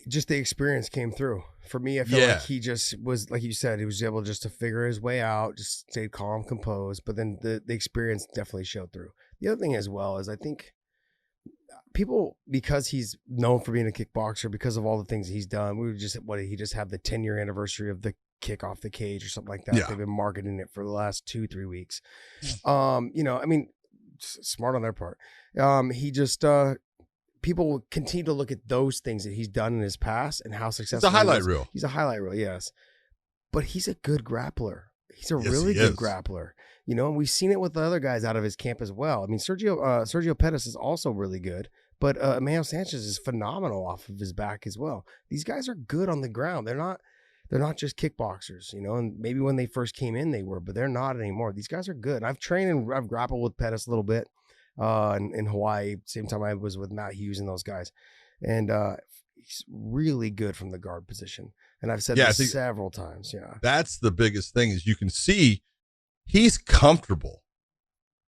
just the experience came through for me. I feel like he just was, like you said, he was able just to figure his way out, just stayed calm, composed. But then the experience definitely showed through. The other thing as well is I think people, because he's known for being a kickboxer, because of all the things he's done, he just had the 10-year anniversary of the kick off the cage or something like that. They've been marketing it for the last 2-3 weeks. Smart on their part. He just people will continue to look at those things that he's done in his past and how successful. It's a highlight reel. He's a highlight reel, yes. But he's a good grappler. He's a really good grappler. And we've seen it with the other guys out of his camp as well. I mean, Sergio Pettis is also really good, but Emmanuel Sanchez is phenomenal off of his back as well. These guys are good on the ground. They're not just kickboxers, and maybe when they first came in they were, but they're not anymore. These guys are good. I've trained and I've grappled with Pettis a little bit in Hawaii, same time I was with Matt Hughes and those guys. And he's really good from the guard position. And I've said this several times. Yeah. That's the biggest thing is you can see he's comfortable.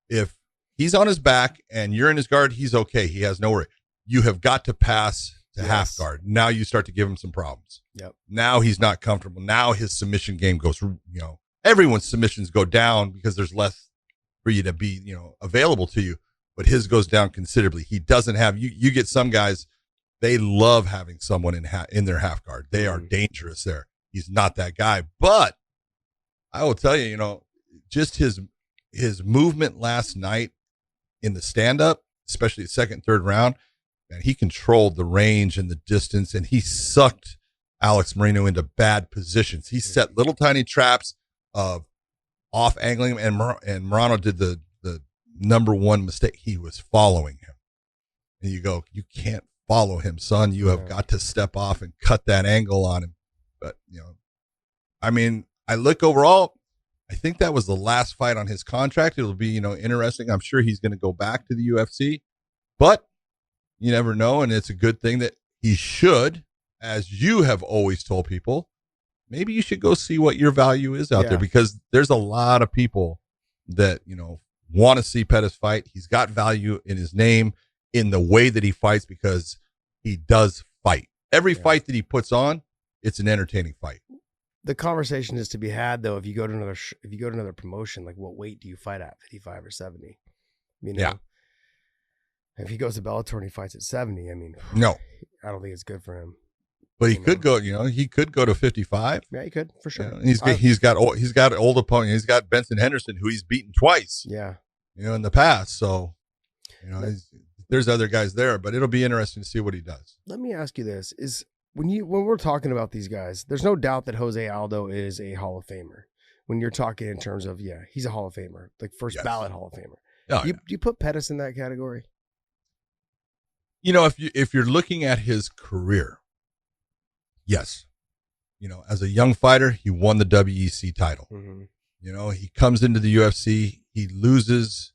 If he's on his back and you're in his guard, he's okay. He has no worry. You have got to pass to half guard. Now you start to give him some problems. Yep. Now he's not comfortable. Now his submission game goes, everyone's submissions go down because there's less for you to be, available to you, but his goes down considerably. He doesn't have, you get some guys, they love having someone in their half guard. They are dangerous there. He's not that guy, but I will tell you, just his movement last night in the stand-up, especially the second, third round, and he controlled the range and the distance, and he sucked Alex Moreno into bad positions. He set little tiny traps of off angling him, and Moreno did the number one mistake. He was following him. And you go, you can't follow him, son. You have got to step off and cut that angle on him. But, I look overall, I think that was the last fight on his contract. It'll be, interesting. I'm sure he's going to go back to the UFC, but you never know. And it's a good thing that he should, as you have always told people, maybe you should go see what your value is out there, because there's a lot of people that, want to see Pettis fight. He's got value in his name, in the way that he fights, because he does fight. Every fight that he puts on, it's an entertaining fight. The conversation is to be had, though. If you go to another promotion, like what weight do you fight at, 55 or 70? If he goes to Bellator and he fights at 70, no, I don't think it's good for him. But he could go. He could go to 55. Yeah, he could for sure. And he's got old opponent. He's got Benson Henderson, who he's beaten twice. Yeah, in the past. So, there's other guys there, but it'll be interesting to see what he does. Let me ask you this: when we're talking about these guys, there's no doubt that Jose Aldo is a Hall of Famer. When you're talking in terms of he's a Hall of Famer, like first ballot Hall of Famer. Oh, do you put Pettis in that category? If you're looking at his career, yes. As a young fighter, he won the WEC title. Mm-hmm. He comes into the UFC, he loses,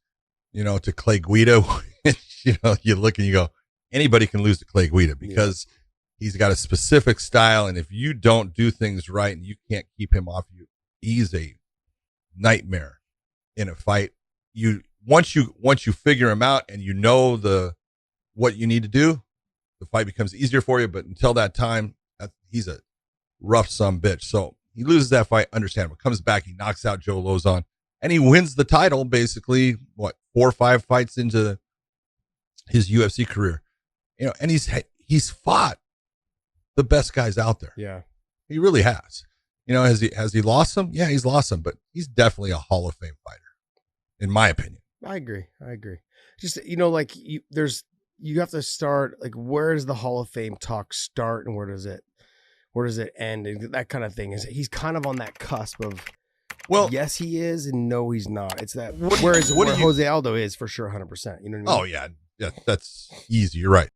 to Clay Guida. You look and you go, anybody can lose to Clay Guida because he's got a specific style. And if you don't do things right and you can't keep him off you, he's a nightmare in a fight. Once you figure him out and what you need to do, the fight becomes easier for you. But until that time, he's a rough sumbitch. So he loses that fight, understandable. Comes back, he knocks out Joe Lozon, and he wins the title basically, 4 or 5 fights into his UFC career. And he's fought the best guys out there. Yeah. He really has. Has he lost some? Yeah, he's lost some, but he's definitely a Hall of Fame fighter, in my opinion. I agree. Just, you have to start, like, where does the Hall of Fame talk start and where does it end? And that kind of thing. He's kind of on that cusp of, yes, he is, and no, he's not. It's that, where Jose Aldo is for sure 100%. You know what I mean? Oh, yeah. Yeah, that's easy. You're right.